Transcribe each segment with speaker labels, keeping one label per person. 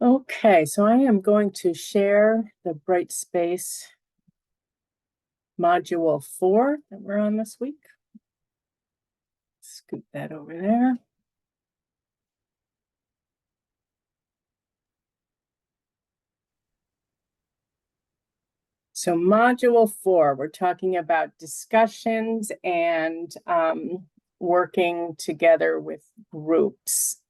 Speaker 1: Okay, so I am going to share the Brightspace Module 4 that we're on this week. Scoot that over there. So Module 4, we're talking about discussions and working together with groups.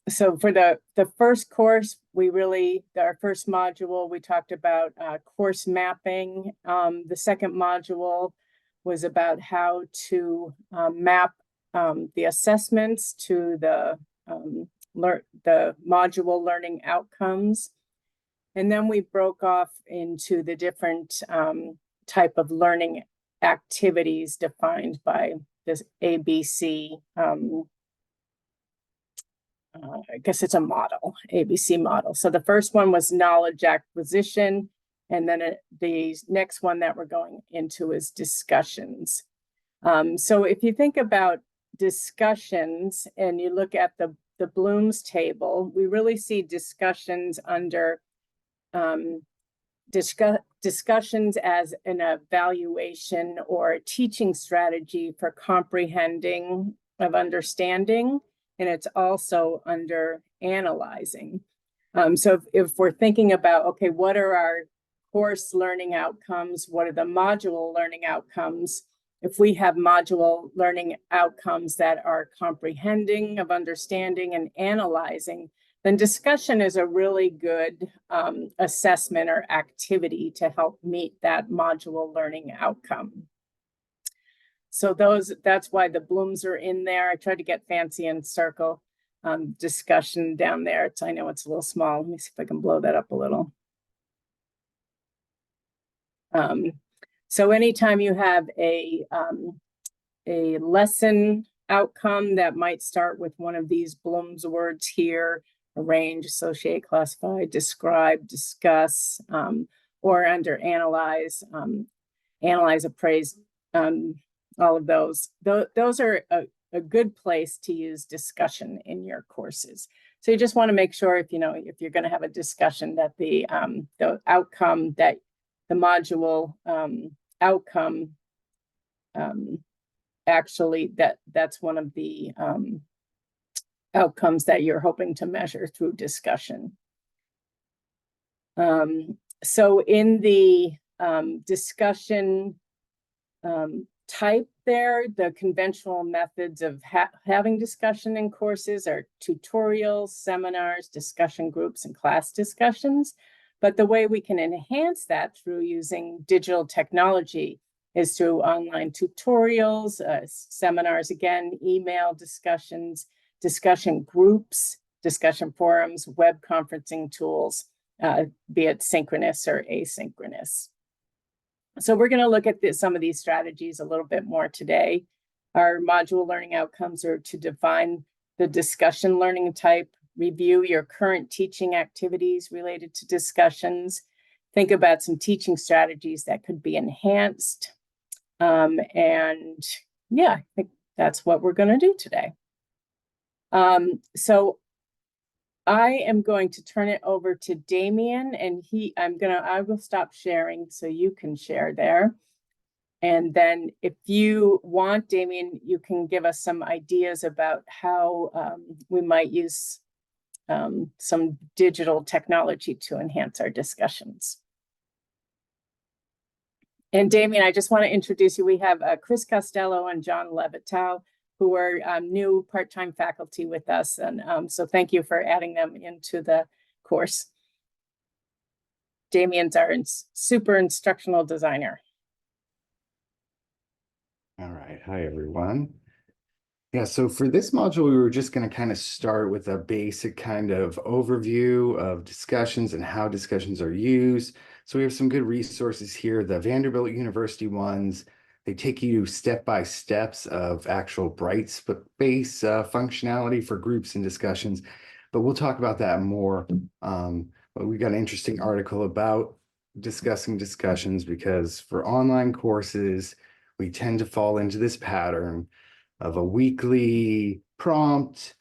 Speaker 1: So for the first course, our first module, we talked about course mapping. The second module was about how to map the assessments to the module learning outcomes. And then we broke off into the different type of learning activities defined by this ABC. I guess it's a model, ABC model. So the first one was knowledge acquisition. And then the next one that we're going into is discussions. So if you think about discussions and you look at the Bloom's table, we really see discussions under discussions as an evaluation or a teaching strategy for comprehending of understanding. And it's also under analyzing. So if we're thinking about, okay, what are our course learning outcomes? What are the module learning outcomes? If we have module learning outcomes that are comprehending of understanding and analyzing, then discussion is a really good assessment or activity to help meet that module learning outcome. So that's why the Blooms are in there. I tried to get fancy and circle discussion down there. I know it's a little small. Let me see if I can blow that up a little. So anytime you have a lesson outcome that might start with one of these Bloom's words here, arrange, associate, classify, describe, discuss, or under analyze, analyze, appraise, all of those. Those are a good place to use discussion in your courses. So you just want to make sure if you're going to have a discussion that the outcome, that the module outcome actually that's one of the outcomes that you're hoping to measure through discussion. So in the discussion type there, the conventional methods of having discussion in courses are tutorials, seminars, discussion groups, and class discussions. But the way we can enhance that through using digital technology is through online tutorials, seminars, again, email discussions, discussion groups, discussion forums, web conferencing tools, be it synchronous or asynchronous. So we're going to look at some of these strategies a little bit more today. Our module learning outcomes are to define the discussion learning type, review your current teaching activities related to discussions, think about some teaching strategies that could be enhanced. And yeah, I think that's what we're going to do today. So I am going to turn it over to Damien, and I will stop sharing so you can share there. And then if you want, Damien, you can give us some ideas about how we might use some digital technology to enhance our discussions. And Damien, I just want to introduce you. We have Chris Costello and John Levitow, who are new part-time faculty with us. And so thank you for adding them into the course. Damien's our super instructional designer.
Speaker 2: All right. Hi, everyone. Yeah, so for this module, we were just going to kind of start with a basic kind of overview of discussions and how discussions are used. So we have some good resources here. The Vanderbilt University ones, they take you step-by-steps of actual Brightspace functionality for groups and discussions, but we'll talk about that more. But we got an interesting article about discussing discussions because for online courses, we tend to fall into this pattern of a weekly prompt,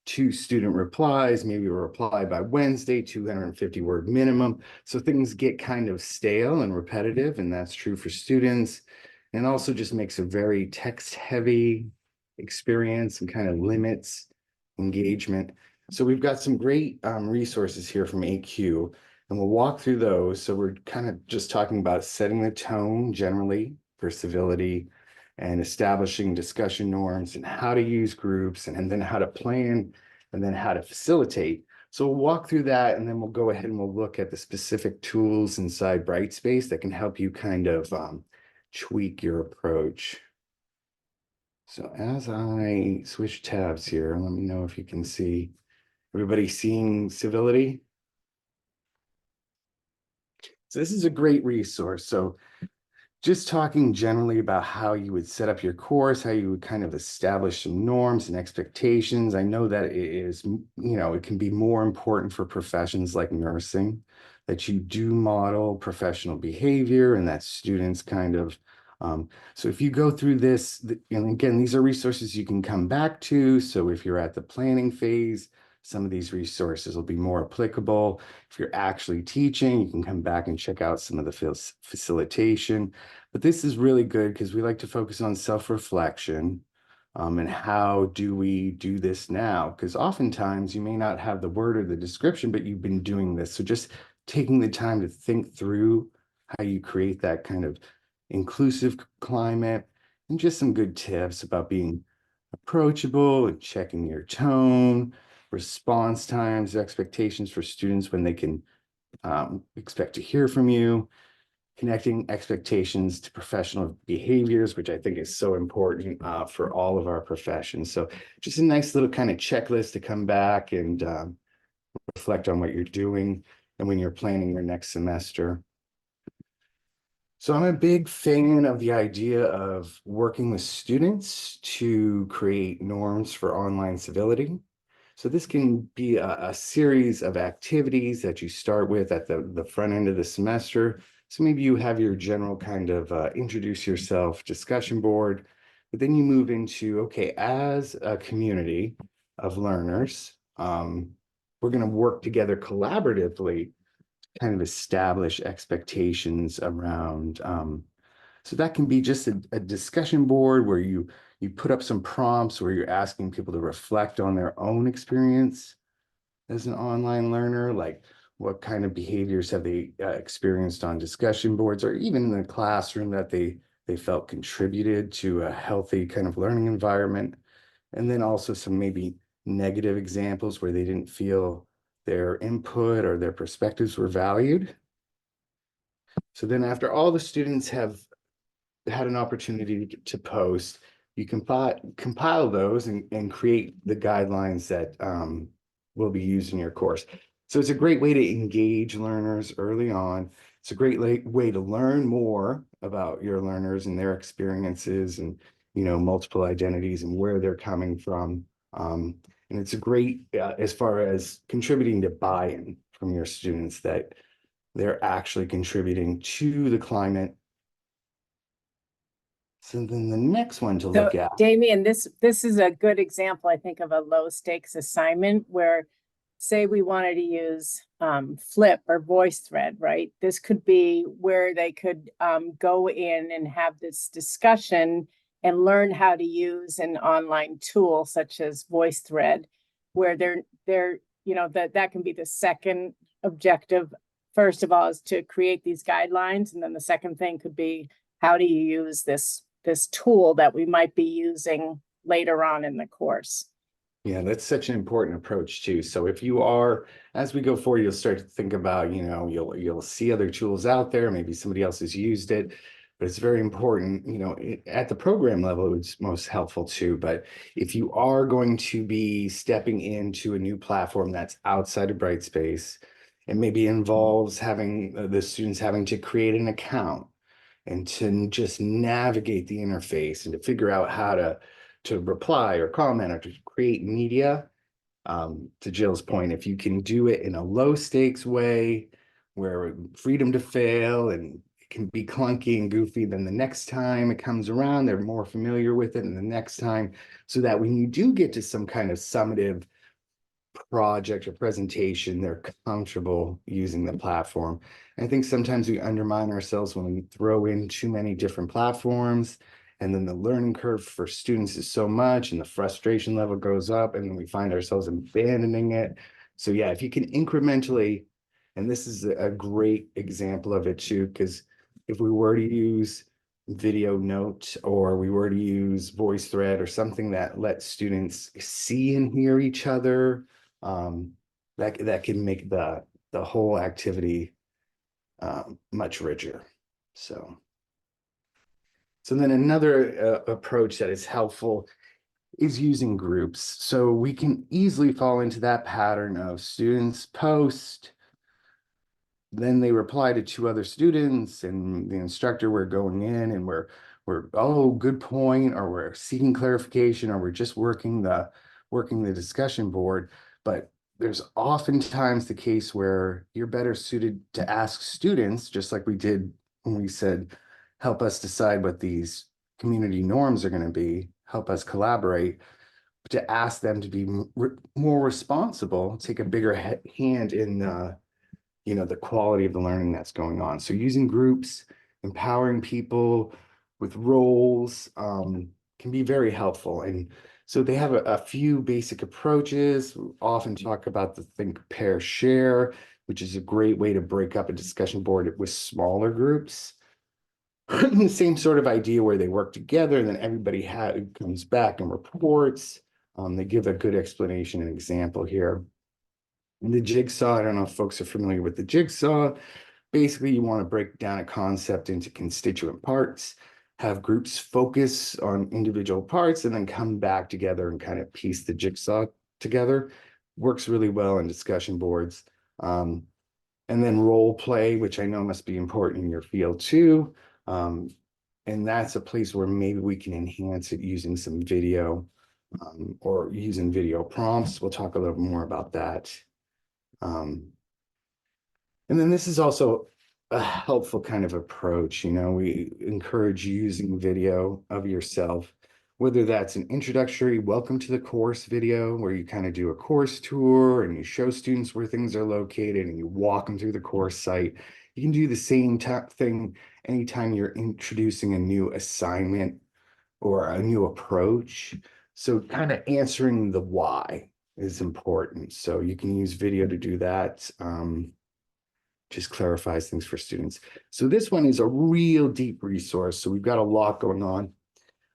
Speaker 2: 2 student replies, maybe a reply by Wednesday, 250-word minimum. So things get kind of stale and repetitive, and that's true for students. And also just makes a very text-heavy experience and kind of limits engagement. So we've got some great resources here from AQ, and we'll walk through those. So we're kind of just talking about setting the tone generally for civility and establishing discussion norms and how to use groups and then how to plan and then how to facilitate. So we'll walk through that, and then we'll go ahead and we'll look at the specific tools inside Brightspace that can help you kind of tweak your approach. So as I switch tabs here, let me know if you can see. Everybody seeing civility? So this is a great resource. So just talking generally about how you would set up your course, how you would kind of establish some norms and expectations. I know that it is, it can be more important for professions like nursing, that you do model professional behavior and that students kind of, so if you go through this, and again, these are resources you can come back to. So if you're at the planning phase, some of these resources will be more applicable. If you're actually teaching, you can come back and check out some of the facilitation. But this is really good because we like to focus on self-reflection and how do we do this now? Because oftentimes you may not have the word or the description, but you've been doing this. So just taking the time to think through how you create that kind of inclusive climate and just some good tips about being approachable and checking your tone, response times, expectations for students when they can expect to hear from you, connecting expectations to professional behaviors, which I think is so important for all of our professions. So just a nice little kind of checklist to come back and reflect on what you're doing and when you're planning your next semester. So I'm a big fan of the idea of working with students to create norms for online civility. So this can be a series of activities that you start with at the front end of the semester. So maybe you have your general kind of introduce yourself discussion board, but then you move into, okay, as a community of learners, we're going to work together collaboratively kind of establish expectations around. So that can be just a discussion board where you put up some prompts where you're asking people to reflect on their own experience as an online learner, like what kind of behaviors have they experienced on discussion boards or even in the classroom that they felt contributed to a healthy kind of learning environment. And then also some maybe negative examples where they didn't feel their input or their perspectives were valued. So then after all the students have had an opportunity to post, you can compile those and create the guidelines that will be used in your course. So it's a great way to engage learners early on. It's a great way to learn more about your learners and their experiences and, multiple identities and where they're coming from. And it's a great, as far as contributing to buy-in from your students, that they're actually contributing to the climate. So then the next one to look at.
Speaker 1: Damien, this is a good example, I think, of a low stakes assignment where, say we wanted to use Flip or VoiceThread, right? This could be where they could go in and have this discussion and learn how to use an online tool such as VoiceThread, where that can be the second objective. First of all, is to create these guidelines, and then the second thing could be, how do you use this tool that we might be using later on in the course?
Speaker 2: Yeah, that's such an important approach too. So if you are, as we go forward, you'll start to think about, you'll see other tools out there, maybe somebody else has used it, but it's very important, at the program level, it's most helpful too. But if you are going to be stepping into a new platform that's outside of Brightspace, it maybe involves having the students having to create an account and to just navigate the interface and to figure out how to reply or comment or to create media. To Jill's point, if you can do it in a low stakes way where freedom to fail and it can be clunky and goofy, then the next time it comes around, they're more familiar with it, and the next time, so that when you do get to some kind of summative project or presentation, they're comfortable using the platform. And I think sometimes we undermine ourselves when we throw in too many different platforms, and then the learning curve for students is so much and the frustration level goes up, and then we find ourselves abandoning it. So yeah, if you can incrementally, and this is a great example of it too, because if we were to use video note, or we were to use voice thread or something that lets students see and hear each other, that can make the whole activity much richer. So then another approach that is helpful is using groups. So we can easily fall into that pattern of students post, then they reply to two other students, and the instructor, we're going in and we're oh, good point, or we're seeking clarification, or we're just working the discussion board. But there's oftentimes the case where you're better suited to ask students, just like we did when we said, help us decide what these community norms are going to be, help us collaborate, to ask them to be more responsible, take a bigger hand in the quality of the learning that's going on. So using groups, empowering people with roles can be very helpful. And so they have a few basic approaches. We often talk about the think, pair, share, which is a great way to break up a discussion board with smaller groups. The same sort of idea where they work together, and then everybody comes back and reports. They give a good explanation and example here. And the jigsaw, I don't know if folks are familiar with the jigsaw. Basically, you want to break down a concept into constituent parts, have groups focus on individual parts, and then come back together and kind of piece the jigsaw together. Works really well in discussion boards. And then role play, which I know must be important in your field too. And that's a place where maybe we can enhance it using some video, or using video prompts. We'll talk a little more about that. And then this is also a helpful kind of approach. We encourage using video of yourself, whether that's an introductory welcome to the course video, where you kind of do a course tour and you show students where things are located and you walk them through the course site. You can do the same thing anytime you're introducing a new assignment or a new approach. So kind of answering the why is important. So you can use video to do that. Just clarifies things for students. So this one is a real deep resource. So we've got a lot going on.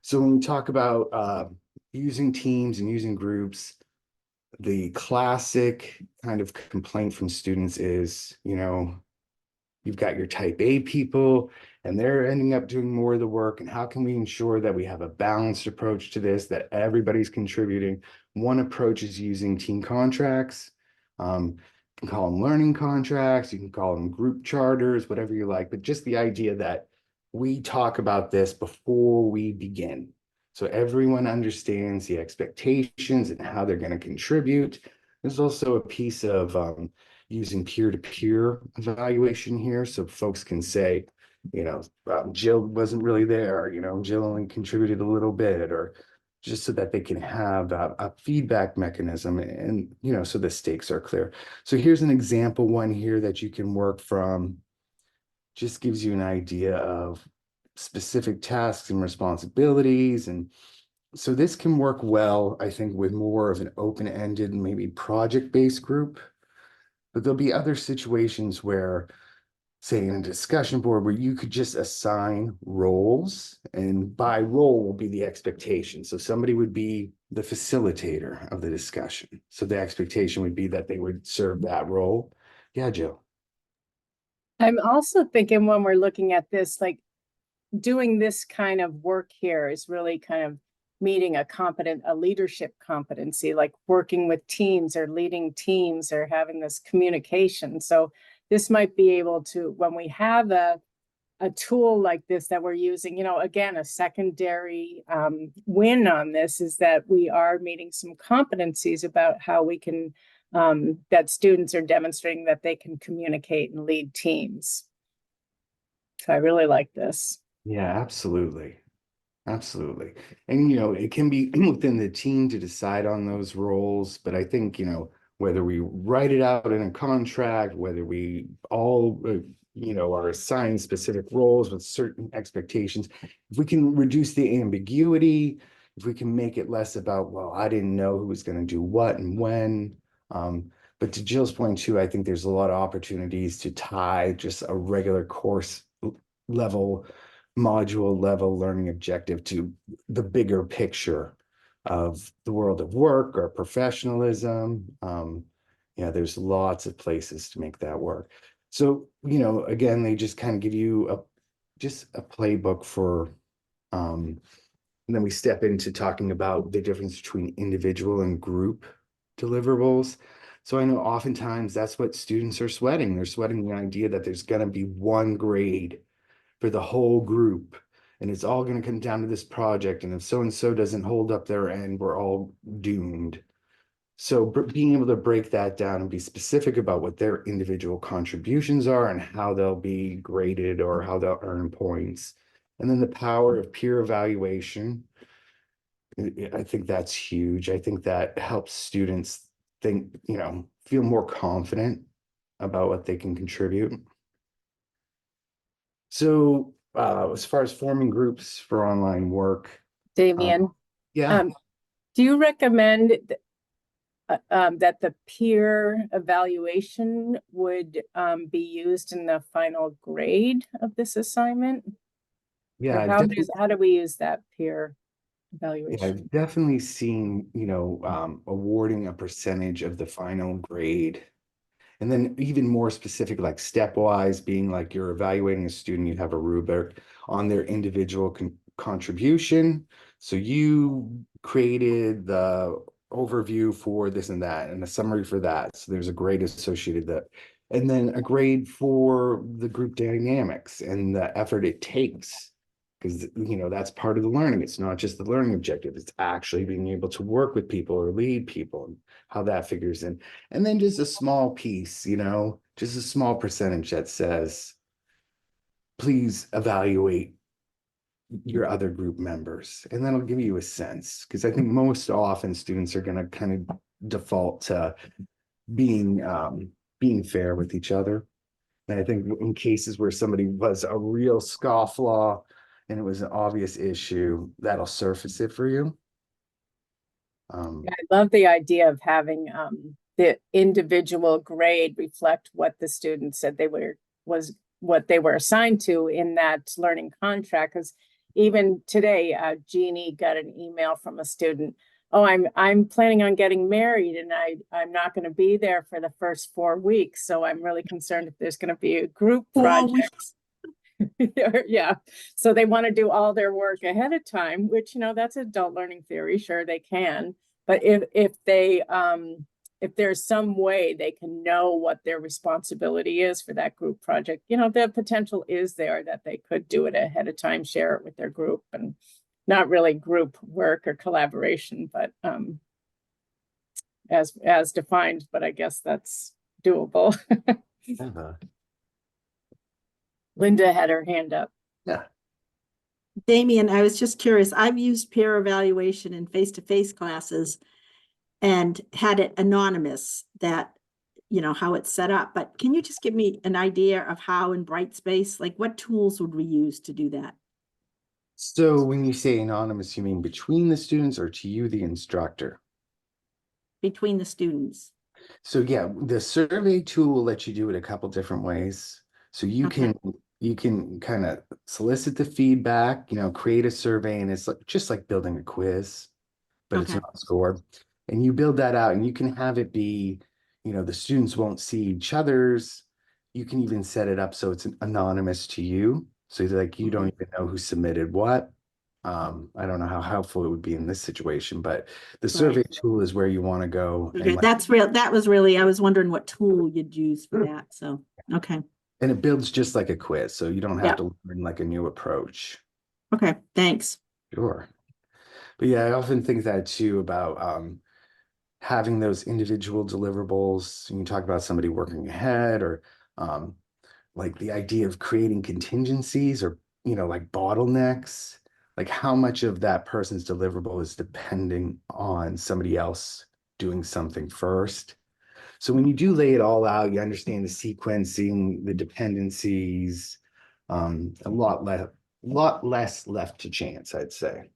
Speaker 2: So when we talk about using teams and using groups, the classic kind of complaint from students is, you've got your type A people and they're ending up doing more of the work. And how can we ensure that we have a balanced approach to this, that everybody's contributing? One approach is using team contracts. You can call them learning contracts, you can call them group charters, whatever you like, but just the idea that we talk about this before we begin. So everyone understands the expectations and how they're going to contribute. There's also a piece of using peer-to-peer evaluation here. So folks can say, Jill wasn't really there, Jill only contributed a little bit, or just so that they can have a feedback mechanism, and so the stakes are clear. So here's an example one here that you can work from. Just gives you an idea of specific tasks and responsibilities. And so this can work well, I think, with more of an open-ended, maybe project-based group. But there'll be other situations where, say in a discussion board, where you could just assign roles, and by role will be the expectation. So somebody would be the facilitator of the discussion. So the expectation would be that they would serve that role. Yeah, Jill.
Speaker 1: I'm also thinking when we're looking at this, like doing this kind of work here is really kind of meeting a leadership competency, like working with teams or leading teams or having this communication. So this might be able to, when we have a tool like this that we're using, again, a secondary win on this is that we are meeting some competencies about how we can, that students are demonstrating that they can communicate and lead teams. So I really like this.
Speaker 2: Yeah, absolutely. Absolutely. And, it can be within the team to decide on those roles, but I think, whether we write it out in a contract, whether we all, are assigned specific roles with certain expectations. If we can reduce the ambiguity, if we can make it less about, well, I didn't know who was going to do what and when. But to Jill's point too, I think there's a lot of opportunities to tie just a regular course level, module level learning objective to the bigger picture of the world of work or professionalism. There's lots of places to make that work. So, again, they just kind of give you a playbook for, and then we step into talking about the difference between individual and group deliverables. So I know oftentimes that's what students are sweating. They're sweating the idea that there's going to be one grade for the whole group, and it's all going to come down to this project. And if so-and-so doesn't hold up their end, we're all doomed. So being able to break that down and be specific about what their individual contributions are and how they'll be graded or how they'll earn points. And then the power of peer evaluation. I think that's huge. I think that helps students think, feel more confident about what they can contribute. So as far as forming groups for online work,
Speaker 1: Damien,
Speaker 2: yeah,
Speaker 1: do you recommend that the peer evaluation would be used in the final grade of this assignment?
Speaker 2: yeah,
Speaker 1: Or how do we use that peer evaluation?
Speaker 2: I've definitely seen, awarding a percentage of the final grade. And then even more specific, like stepwise, being like you're evaluating a student, you have a rubric on their individual contribution. So you created the overview for this and that, and a summary for that. So there's a grade associated that. And then a grade for the group dynamics and the effort it takes. Because, that's part of the learning. It's not just the learning objective. It's actually being able to work with people or lead people and how that figures in. And then just a small piece, just a small percentage that says, please evaluate your other group members. And that'll give you a sense. Because I think most often students are going to kind of default to being fair with each other. And I think in cases where somebody was a real scofflaw and it was an obvious issue, that'll surface it for you.
Speaker 1: I love the idea of having the individual grade reflect what the student said what they were assigned to in that learning contract. Because even today, Jeannie got an email from a student. Oh, I'm planning on getting married, and I'm not going to be there for the first 4 weeks. So I'm really concerned if there's going to be a group project. Yeah. So they want to do all their work ahead of time, which, that's adult learning theory. Sure, they can. But if there's some way they can know what their responsibility is for that group project, the potential is there that they could do it ahead of time, share it with their group, and not really group work or collaboration, but as defined, but I guess that's doable. Linda had her hand up.
Speaker 2: Yeah.
Speaker 3: Damien, I was just curious. I've used peer evaluation in face-to-face classes and had it anonymous, that, how it's set up. But can you just give me an idea of how in Brightspace, like what tools would we use to do that?
Speaker 2: So when you say anonymous, you mean between the students or to you, the instructor?
Speaker 3: Between the students.
Speaker 2: So yeah, the survey tool will let you do it a couple different ways. So you can kind of solicit the feedback, create a survey, and it's just like building a quiz, but it's not scored. And you build that out, and you can have it be, the students won't see each other's. You can even set it up so it's anonymous to you. So like you don't even know who submitted what. I don't know how helpful it would be in this situation, but the survey tool is where you want to go.
Speaker 3: Okay,
Speaker 2: and
Speaker 3: that's real. That was really, I was wondering what tool you'd use for that. So, okay.
Speaker 2: And it builds just like a quiz, so you don't have to learn like a new approach.
Speaker 3: Okay, thanks.
Speaker 2: Sure. But yeah, I often think that too about having those individual deliverables. You talk about somebody working ahead, or like the idea of creating contingencies, or like bottlenecks, like how much of that person's deliverable is depending on somebody else doing something first. So when you do lay it all out, you understand the sequencing, the dependencies, a lot less left to chance, I'd say.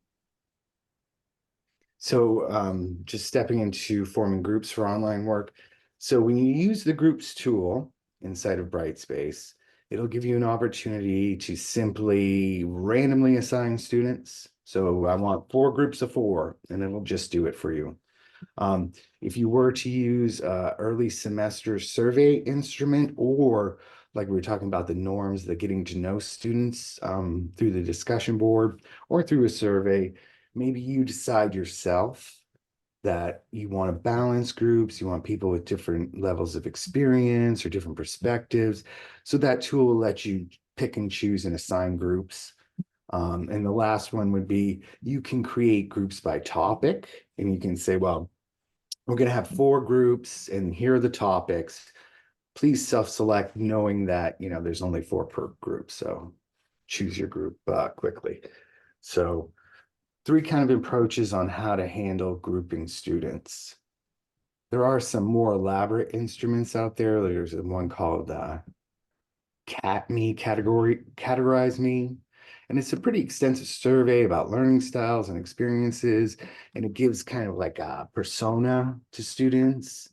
Speaker 2: So just stepping into forming groups for online work. So when you use the groups tool inside of Brightspace, it'll give you an opportunity to simply randomly assign students. So I want 4 groups of 4, and it'll just do it for you. If you were to use early semester survey instrument, or like we were talking about the norms, the getting to know students through the discussion board or through a survey, maybe you decide yourself that you want to balance groups, you want people with different levels of experience or different perspectives. So that tool will let you pick and choose and assign groups. And the last one would be, you can create groups by topic, and you can say, well, we're going to have 4 groups and here are the topics. Please self-select, knowing that, there's only 4 per group. So choose your group quickly. So 3 kind of approaches on how to handle grouping students. There are some more elaborate instruments out there. There's one called Categorize Me. And it's a pretty extensive survey about learning styles and experiences. And it gives kind of like a persona to students.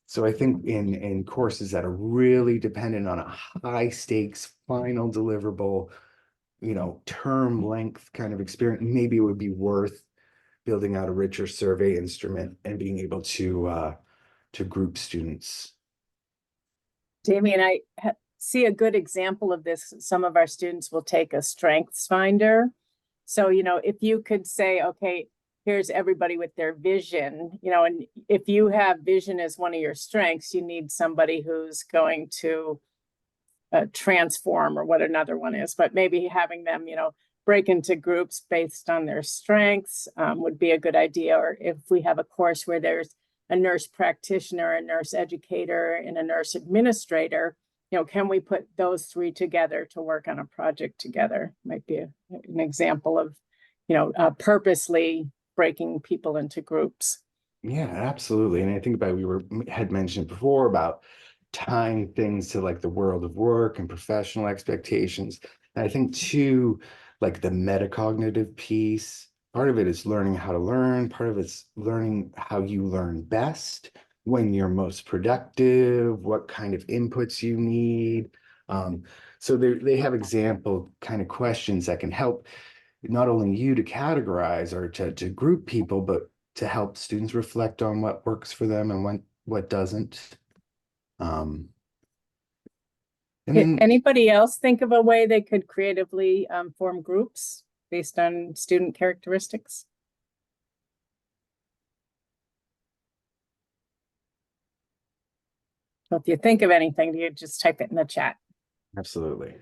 Speaker 2: So I think in courses that are really dependent on a high stakes final deliverable, term length kind of experience, maybe it would be worth building out a richer survey instrument and being able to group students.
Speaker 1: Damien, I see a good example of this. Some of our students will take a strengths finder. So, if you could say, okay, here's everybody with their vision, and if you have vision as one of your strengths, you need somebody who's going to transform, or what another one is, but maybe having them, break into groups based on their strengths would be a good idea. Or if we have a course where there's a nurse practitioner, a nurse educator, and a nurse administrator, can we put those 3 together to work on a project together? Might be an example of, purposely breaking people into groups.
Speaker 2: Yeah, absolutely. And I think had mentioned before about tying things to like the world of work and professional expectations. And I think too, like the metacognitive piece, part of it is learning how to learn, part of it's learning how you learn best, when you're most productive, what kind of inputs you need. So they have example kind of questions that can help not only you to categorize or to group people, but to help students reflect on what works for them and what doesn't. And then
Speaker 1: Anybody else think of a way they could creatively form groups based on student characteristics? So if you think of anything, you just type it in the chat.
Speaker 2: absolutely.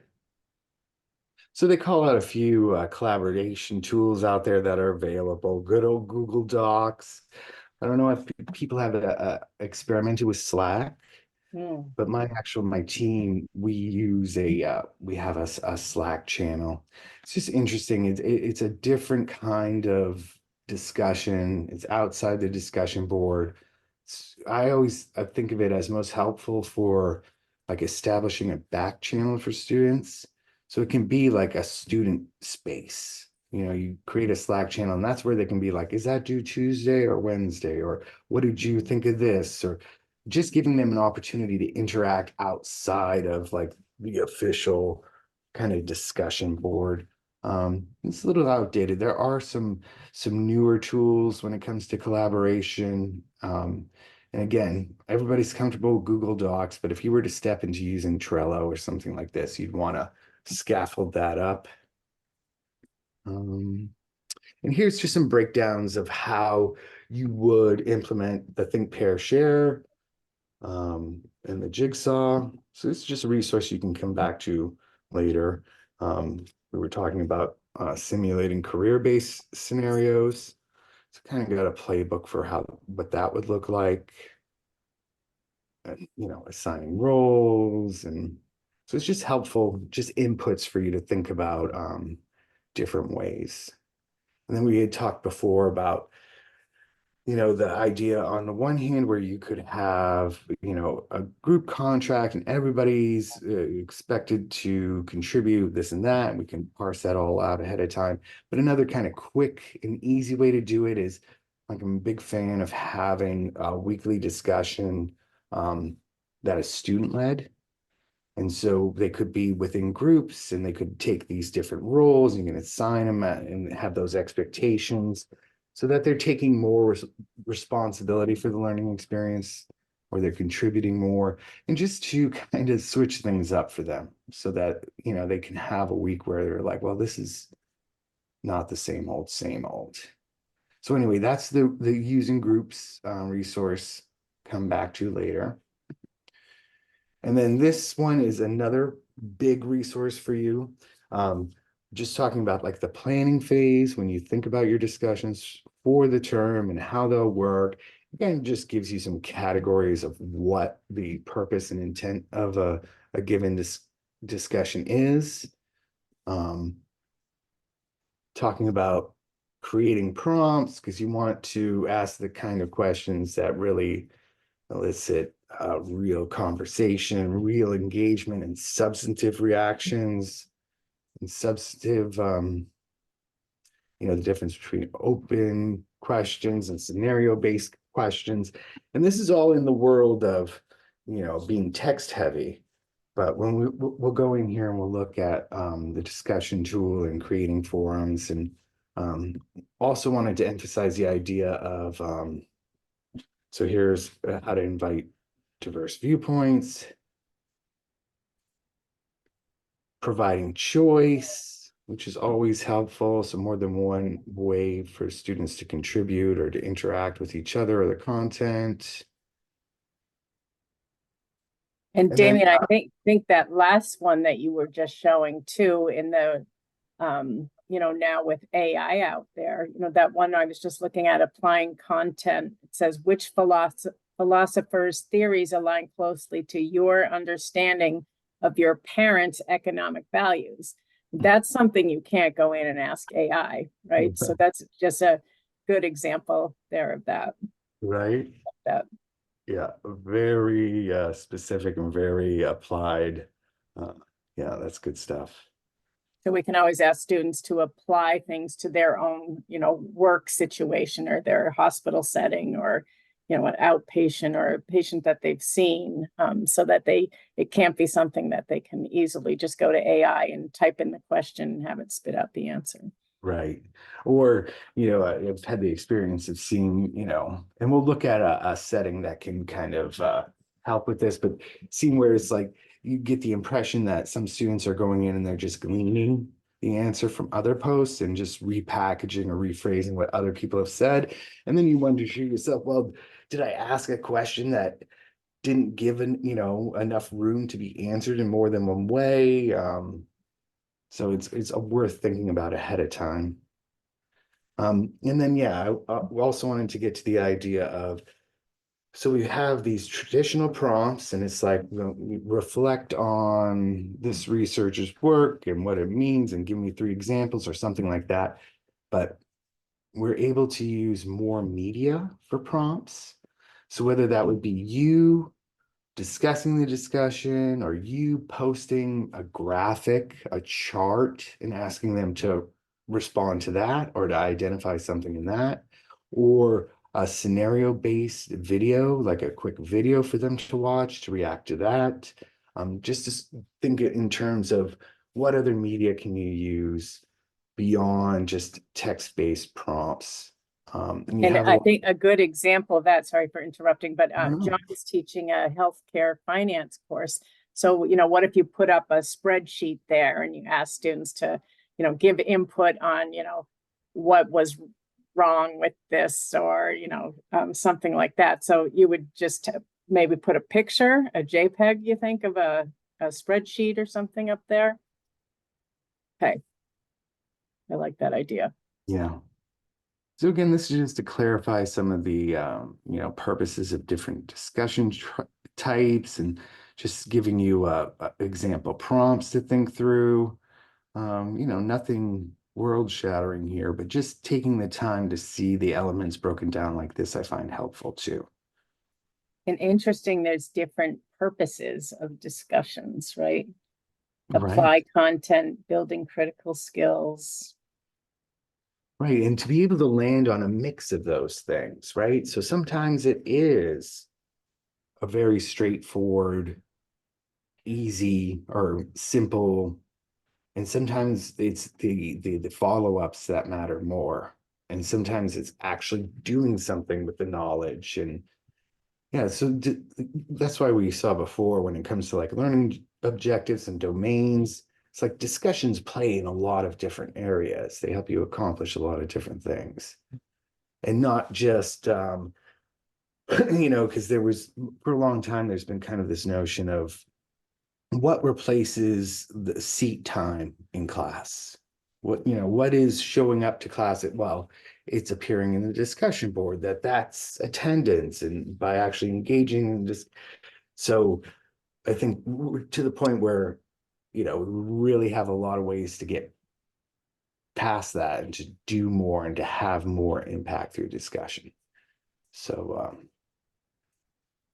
Speaker 2: So they call out a few collaboration tools out there that are available. Good old Google Docs. I don't know if people have experimented with Slack, but my team, we have a Slack channel. It's just interesting. It's a different kind of discussion. It's outside the discussion board. I think of it as most helpful for like establishing a back channel for students. So it can be like a student space. You create a Slack channel, and that's where they can be like, is that due Tuesday or Wednesday? Or what did you think of this? Or just giving them an opportunity to interact outside of like the official kind of discussion board. It's a little outdated. There are some newer tools when it comes to collaboration. And again, everybody's comfortable with Google Docs, but if you were to step into using Trello or something like this, you'd want to scaffold that up. And here's just some breakdowns of how you would implement the Think, Pair, Share and the Jigsaw. So this is just a resource you can come back to later. We were talking about simulating career-based scenarios. So kind of got a playbook for what that would look like. And, assigning roles. And so it's just helpful, just inputs for you to think about different ways. And then we had talked before about, the idea on the one hand where you could have, a group contract and everybody's expected to contribute this and that, and we can parse that all out ahead of time. But another kind of quick and easy way to do it is, like, I'm a big fan of having a weekly discussion that is student-led. And so they could be within groups and they could take these different roles. You can assign them and have those expectations so that they're taking more responsibility for the learning experience, or they're contributing more, and just to kind of switch things up for them so that, they can have a week where they're like, well, this is not the same old, same old. So anyway, that's the using groups resource. Come back to later. And then this one is another big resource for you. Just talking about like the planning phase, when you think about your discussions for the term and how they'll work. Again, just gives you some categories of what the purpose and intent of a given discussion is. Talking about creating prompts, because you want to ask the kind of questions that really elicit real conversation, real engagement, and substantive reactions, and substantive, the difference between open questions and scenario-based questions. And this is all in the world of, being text heavy. But when we'll go in here and we'll look at the discussion tool and creating forums, and also wanted to emphasize the idea of, so here's how to invite diverse viewpoints, providing choice, which is always helpful. So more than one way for students to contribute or to interact with each other or the content.
Speaker 1: And
Speaker 2: And
Speaker 1: Damien,
Speaker 2: then,
Speaker 1: I think that last one that you were just showing too, in the, now with AI out there, that one I was just looking at, applying content. It says, which philosophers' theories align closely to your understanding of your parents' economic values? That's something you can't go in and ask AI, right? So that's just a good example there of that.
Speaker 2: right?
Speaker 1: That.
Speaker 2: Yeah, very specific and very applied. Yeah, that's good stuff.
Speaker 1: So we can always ask students to apply things to their own, work situation or their hospital setting, or, an outpatient or a patient that they've seen, so that it can't be something that they can easily just go to AI and type in the question and have it spit out the answer.
Speaker 2: Right. Or, I've had the experience of seeing, and we'll look at a setting that can kind of help with this, but seeing where it's like, you get the impression that some students are going in and they're just gleaning the answer from other posts and just repackaging or rephrasing what other people have said. And then you wonder to yourself, well, did I ask a question that didn't give enough room to be answered in more than one way? So it's worth thinking about ahead of time. And then, yeah, I also wanted to get to the idea of, so we have these traditional prompts, and it's like, we reflect on this researcher's work and what it means, and give me 3 examples or something like that. But we're able to use more media for prompts. So whether that would be you discussing the discussion, or you posting a graphic, a chart, and asking them to respond to that or to identify something in that, or a scenario-based video, like a quick video for them to watch to react to that. Just to think in terms of what other media can you use beyond just text-based prompts. And
Speaker 1: I think a good example of that, sorry for interrupting, but
Speaker 2: No.
Speaker 1: John is teaching a healthcare finance course. So, what if you put up a spreadsheet there and you ask students to, give input on, what was wrong with this, or, something like that. So you would just maybe put a picture, a JPEG, you think, of a spreadsheet or something up there. Okay. I like that idea.
Speaker 2: Yeah. So again, this is just to clarify some of the, purposes of different discussion types, and just giving you example prompts to think through. Nothing world shattering here, but just taking the time to see the elements broken down like this, I find helpful too.
Speaker 1: And interesting, there's different purposes of discussions, right?
Speaker 2: Right.
Speaker 1: Apply content, building critical skills.
Speaker 2: Right. And to be able to land on a mix of those things, right? So sometimes it is a very straightforward, easy, or simple, and sometimes it's the follow-ups that matter more. And sometimes it's actually doing something with the knowledge. And yeah, so that's why we saw before when it comes to like learning objectives and domains, it's like discussions play in a lot of different areas. They help you accomplish a lot of different things. And not just, you know, because there was, for a long time, there's been kind of this notion of what replaces the seat time in class? What, you know, what is showing up to class at, well, it's appearing in the discussion board, that's attendance, and by actually engaging in this. So I think we're to the point where, you know, we really have a lot of ways to get past that and to do more and to have more impact through discussion. So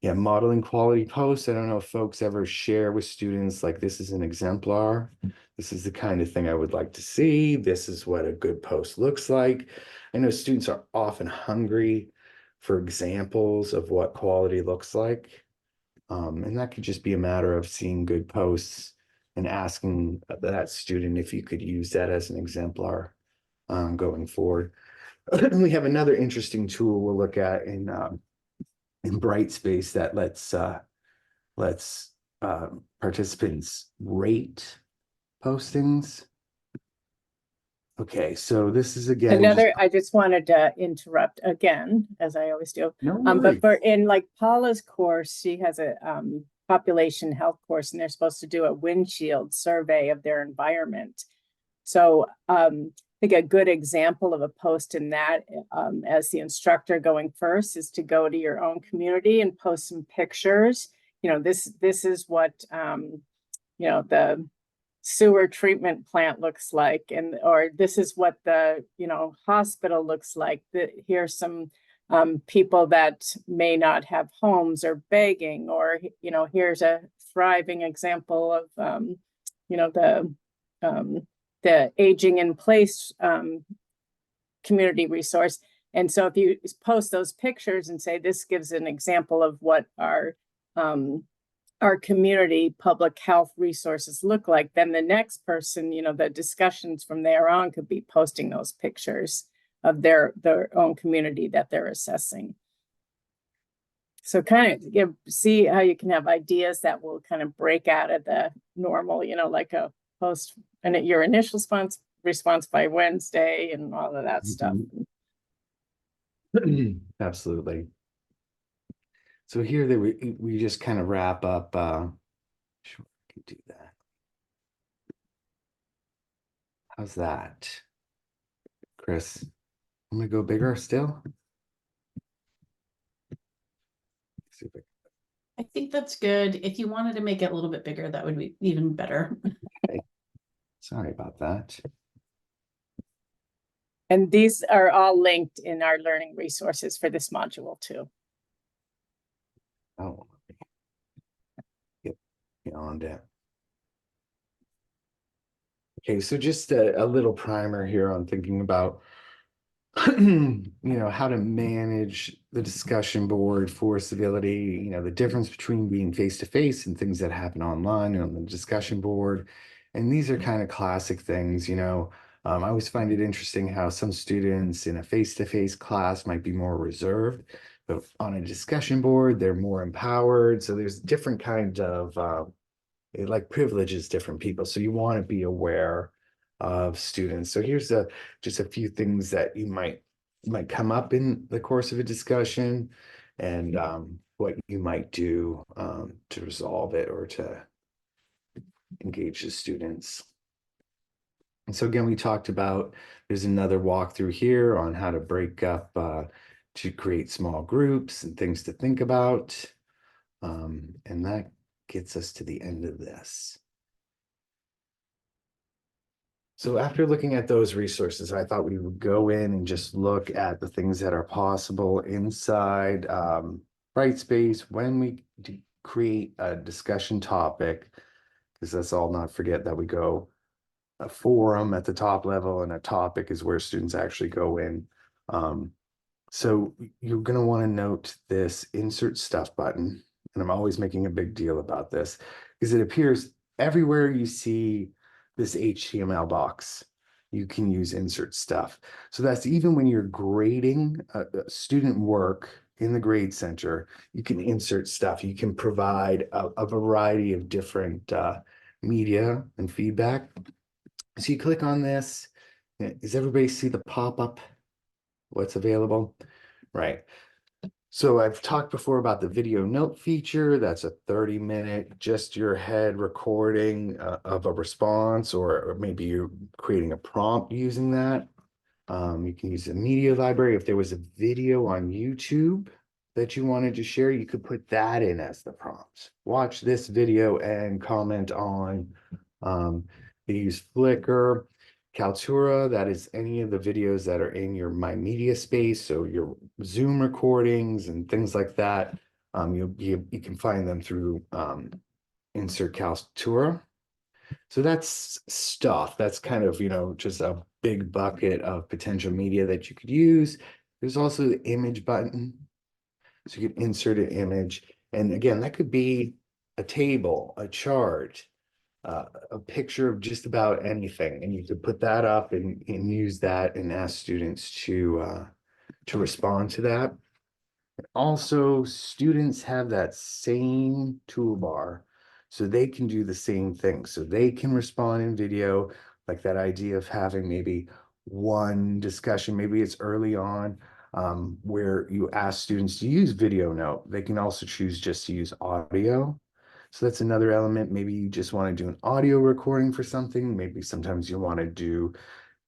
Speaker 2: yeah, modeling quality posts. I don't know if folks ever share with students like, this is an exemplar. This is the kind of thing I would like to see. This is what a good post looks like. I know students are often hungry for examples of what quality looks like. And that could just be a matter of seeing good posts and asking that student if you could use that as an exemplar going forward. We have another interesting tool we'll look at in Brightspace that lets participants rate postings. Okay, so this is again
Speaker 1: Another, I just wanted to interrupt again, as I always do.
Speaker 2: no
Speaker 1: But
Speaker 2: worries.
Speaker 1: for in like Paula's course, she has a population health course, and they're supposed to do a windshield survey of their environment. So I think a good example of a post in that, as the instructor going first, is to go to your own community and post some pictures. You know, this is what you know, the sewer treatment plant looks like, and or this is what the, you know, hospital looks like. Here's some people that may not have homes or begging, or, you know, here's a thriving example of you know, the aging in place community resource. And so if you post those pictures and say, this gives an example of what our community public health resources look like, then the next person, you know, the discussions from there on could be posting those pictures of their own community that they're assessing. So kind of, you know, see how you can have ideas that will kind of break out of the normal, you know, like a post and your initial response by Wednesday and all of that stuff.
Speaker 2: Absolutely. So here we just kind of wrap up. Sure, I can do that. How's that, Chris? I'm gonna go bigger still. See if
Speaker 4: I think that's good. If you wanted to make it a little bit bigger, that would be even better.
Speaker 2: Sorry about that.
Speaker 1: And these are all linked in our learning resources for this module too.
Speaker 2: Oh, get beyond it. Okay, so just a little primer here on thinking about you know, how to manage the discussion board for civility, you know, the difference between being face-to-face and things that happen online and on the discussion board. And these are kind of classic things, you know. I always find it interesting how some students in a face-to-face class might be more reserved, but on a discussion board, they're more empowered. So there's different kind of it like privileges different people. So you want to be aware of students. So here's just a few things that you might come up in the course of a discussion, and what you might do to resolve it or to engage the students. And so again, we talked about, there's another walkthrough here on how to break up to create small groups and things to think about. And that gets us to the end of this. So after looking at those resources, I thought we would go in and just look at the things that are possible inside Brightspace when we create a discussion topic, because let's all not forget that we go a forum at the top level and a topic is where students actually go in. So you're going to want to note this insert stuff button. And I'm always making a big deal about this because it appears everywhere you see this HTML box, you can use insert stuff. So that's even when you're grading student work in the grade center, you can insert stuff. You can provide a variety of different media and feedback. So you click on this. Does everybody see the pop-up? What's available? Right. So I've talked before about the video note feature. That's a 30-minute, just your head recording of a response, or maybe you're creating a prompt using that. You can use a media library. If there was a video on YouTube that you wanted to share, you could put that in as the prompt. Watch this video and comment on. They use Flickr. Kaltura, that is any of the videos that are in your My Media space, so your Zoom recordings and things like that. You can find them through Insert Kaltura. So that's stuff. That's kind of, just a big bucket of potential media that you could use. There's also the image button. So you can insert an image. And again, that could be a table, a chart, a picture of just about anything, and you could put that up and use that and ask students to respond to that. Also, students have that same toolbar, so they can do the same thing. So they can respond in video, like that idea of having maybe one discussion, maybe it's early on, where you ask students to use video note. They can also choose just to use audio. So that's another element. Maybe you just want to do an audio recording for something. Maybe sometimes you want to do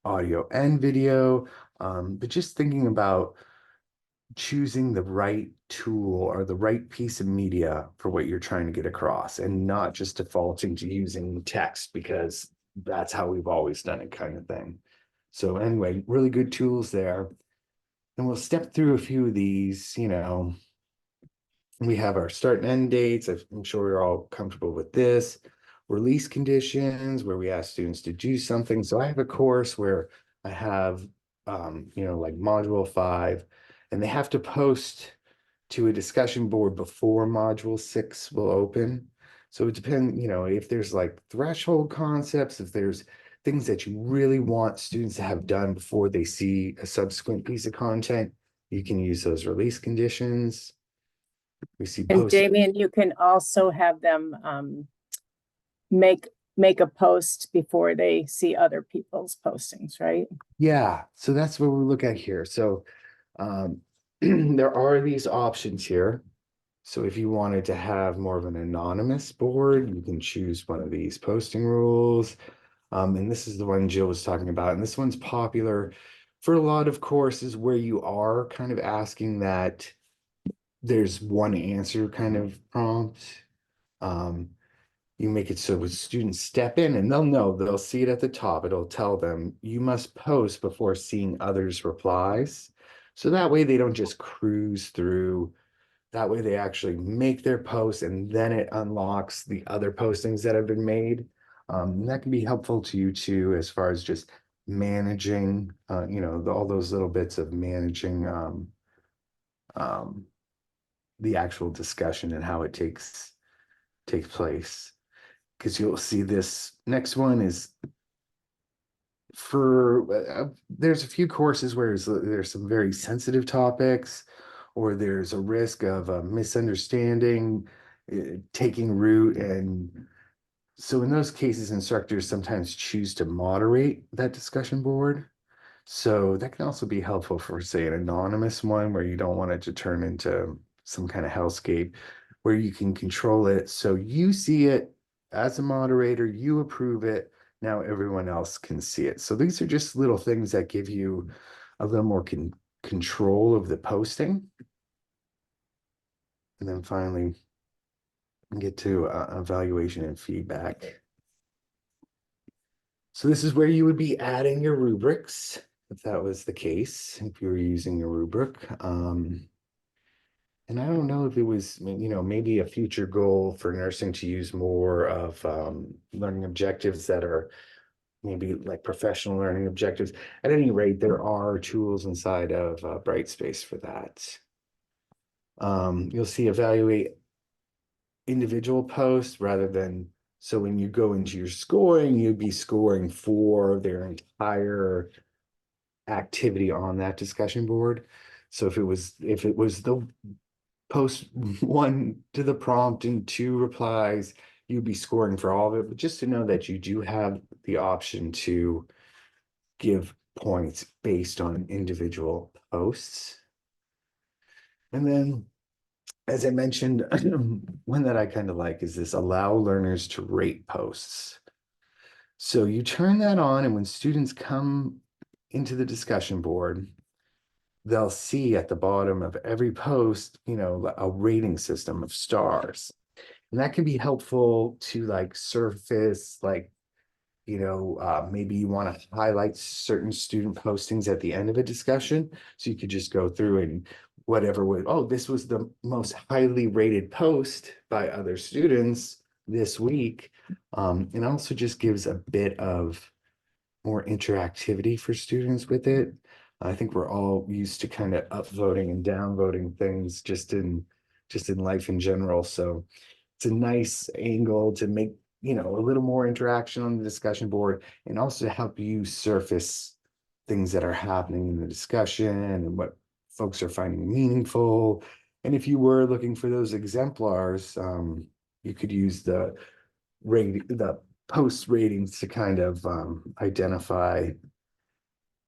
Speaker 2: audio and video. But just thinking about choosing the right tool or the right piece of media for what you're trying to get across, and not just defaulting to using text because that's how we've always done it, kind of thing. So anyway, really good tools there. And we'll step through a few of these, we have our start and end dates. I'm sure we're all comfortable with this. Release conditions, where we ask students to do something. So I have a course where I have, like module 5, and they have to post to a discussion board before module 6 will open. So it depends, if there's like threshold concepts, if there's things that you really want students to have done before they see a subsequent piece of content, you can use those release conditions. We see
Speaker 1: And
Speaker 2: post.
Speaker 1: Damien, you can also have them make a post before they see other people's postings, right?
Speaker 2: Yeah, so that's what we look at here. So there are these options here. So if you wanted to have more of an anonymous board, you can choose one of these posting rules. And this is the one Jill was talking about. And this one's popular for a lot of courses where you are kind of asking that there's one answer kind of prompt. You make it so when students step in and they'll see it at the top. It'll tell them you must post before seeing others' replies. So that way they don't just cruise through. That way they actually make their post, and then it unlocks the other postings that have been made. That can be helpful to you too, as far as just managing, all those little bits of managing the actual discussion and how it takes place. Because you'll see this next one is for there's a few courses where there's some very sensitive topics, or there's a risk of a misunderstanding taking root. And so in those cases, instructors sometimes choose to moderate that discussion board. So that can also be helpful for, say, an anonymous one where you don't want it to turn into some kind of hellscape, where you can control it. So you see it as a moderator, you approve it. Now everyone else can see it. So these are just little things that give you a little more control of the posting. And then finally, get to evaluation and feedback. So this is where you would be adding your rubrics, if that was the case, if you were using a rubric. And I don't know if it was, maybe a future goal for nursing to use more of learning objectives that are maybe like professional learning objectives. At any rate, there are tools inside of Brightspace for that. You'll see evaluate individual posts rather than, so when you go into your scoring, you'd be scoring for their entire activity on that discussion board. So if it was the post 1 to the prompt and 2 replies, you'd be scoring for all of it. But just to know that you do have the option to give points based on individual posts. And then, as I mentioned, one that I kind of like is this allow learners to rate posts. So you turn that on, and when students come into the discussion board, they'll see at the bottom of every post, a rating system of stars. And that can be helpful to like surface, like, maybe you want to highlight certain student postings at the end of a discussion. So you could just go through and whatever would, oh, this was the most highly rated post by other students this week. And also just gives a bit of more interactivity for students with it. I think we're all used to kind of upvoting and downvoting things just in life in general. So it's a nice angle to make, a little more interaction on the discussion board, and also to help you surface things that are happening in the discussion and what folks are finding meaningful. And if you were looking for those exemplars, you could use the post ratings to kind of identify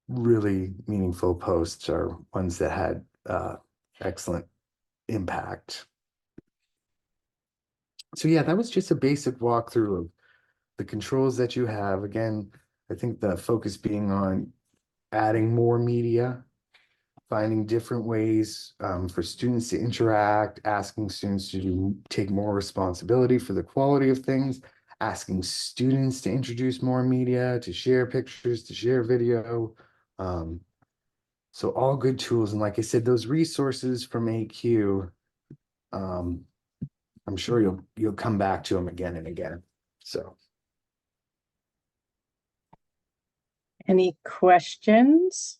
Speaker 2: really meaningful posts or ones that had excellent impact. So yeah, that was just a basic walkthrough of the controls that you have. Again, I think the focus being on adding more media, finding different ways for students to interact, asking students to take more responsibility for the quality of things, asking students to introduce more media, to share pictures, to share video. So all good tools. And like I said, those resources from AQ, I'm sure you'll come back to them again and again. So.
Speaker 1: Any questions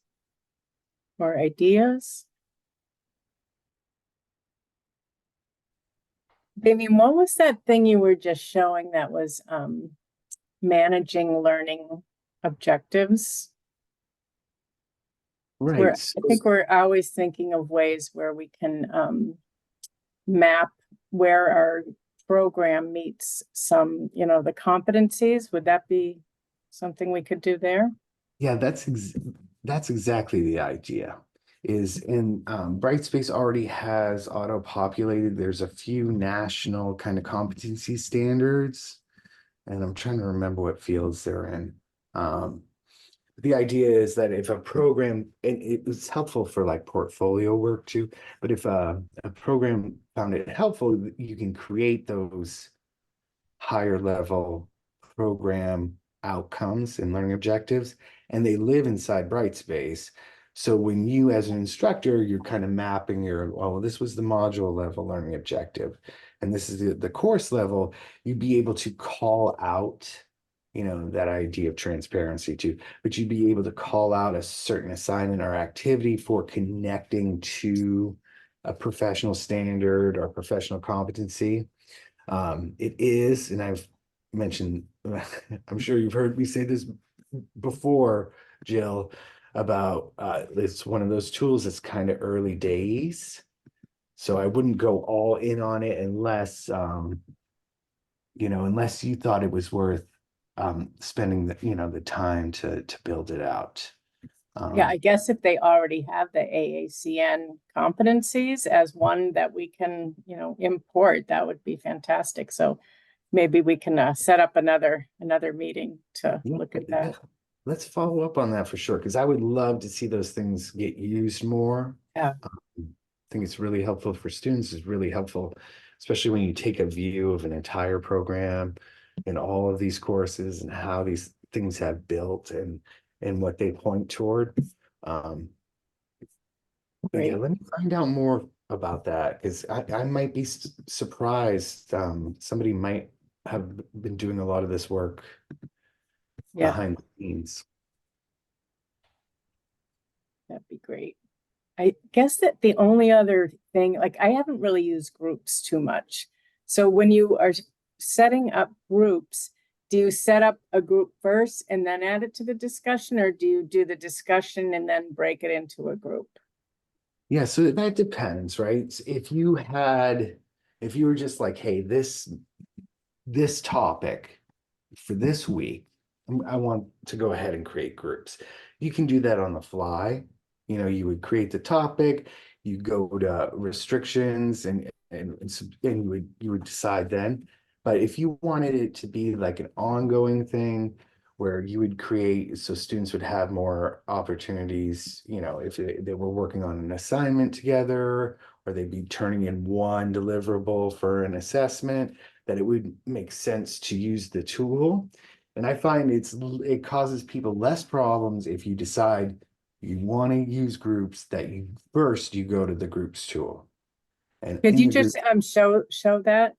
Speaker 1: or ideas? Damien, what was that thing you were just showing that was managing learning objectives?
Speaker 2: Right.
Speaker 1: I think we're always thinking of ways where we can map where our program meets some, the competencies. Would that be something we could do there?
Speaker 2: Yeah, that's exactly the idea. Is in Brightspace already has auto-populated. There's a few national kind of competency standards, and I'm trying to remember what fields they're in. The idea is that if a program, and it was helpful for like portfolio work too, but if a program found it helpful, you can create those higher level program outcomes and learning objectives, and they live inside Brightspace. So when you, as an instructor, you're kind of mapping well, this was the module level learning objective, and this is the course level, you'd be able to call out, that idea of transparency too, but you'd be able to call out a certain assignment or activity for connecting to a professional standard or professional competency. It is, and I've mentioned, I'm sure you've heard me say this before, Jill, about it's one of those tools that's kind of early days. So I wouldn't go all in on it unless, unless you thought it was worth spending the time to build it out.
Speaker 1: Yeah, I guess if they already have the AACN competencies as one that we can, import, that would be fantastic. So maybe we can set up another meeting to look at that.
Speaker 2: Let's follow up on that for sure, because I would love to see those things get used more.
Speaker 1: Yeah.
Speaker 2: I think it's really helpful for students. It's really helpful, especially when you take a view of an entire program and all of these courses and how these things have built and what they point toward. But yeah,
Speaker 1: Great.
Speaker 2: let me find out more about that, because I might be surprised. Somebody might have been doing a lot of this work
Speaker 1: Yeah,
Speaker 2: behind the scenes.
Speaker 1: that'd be great. I guess that the only other thing, like I haven't really used groups too much. So when you are setting up groups, do you set up a group first and then add it to the discussion, or do you do the discussion and then break it into a group?
Speaker 2: Yeah, so that depends, right? If you were just like, hey, this topic for this week, I want to go ahead and create groups. You can do that on the fly. You would create the topic, you go to restrictions and you would decide then. But if you wanted it to be like an ongoing thing where you would create, so students would have more opportunities, if they were working on an assignment together, or they'd be turning in one deliverable for an assessment, that it would make sense to use the tool. And I find it causes people less problems if you decide you want to use groups, that you go to the groups tool. And
Speaker 1: Could
Speaker 2: in
Speaker 1: you
Speaker 2: the group,
Speaker 1: just show that?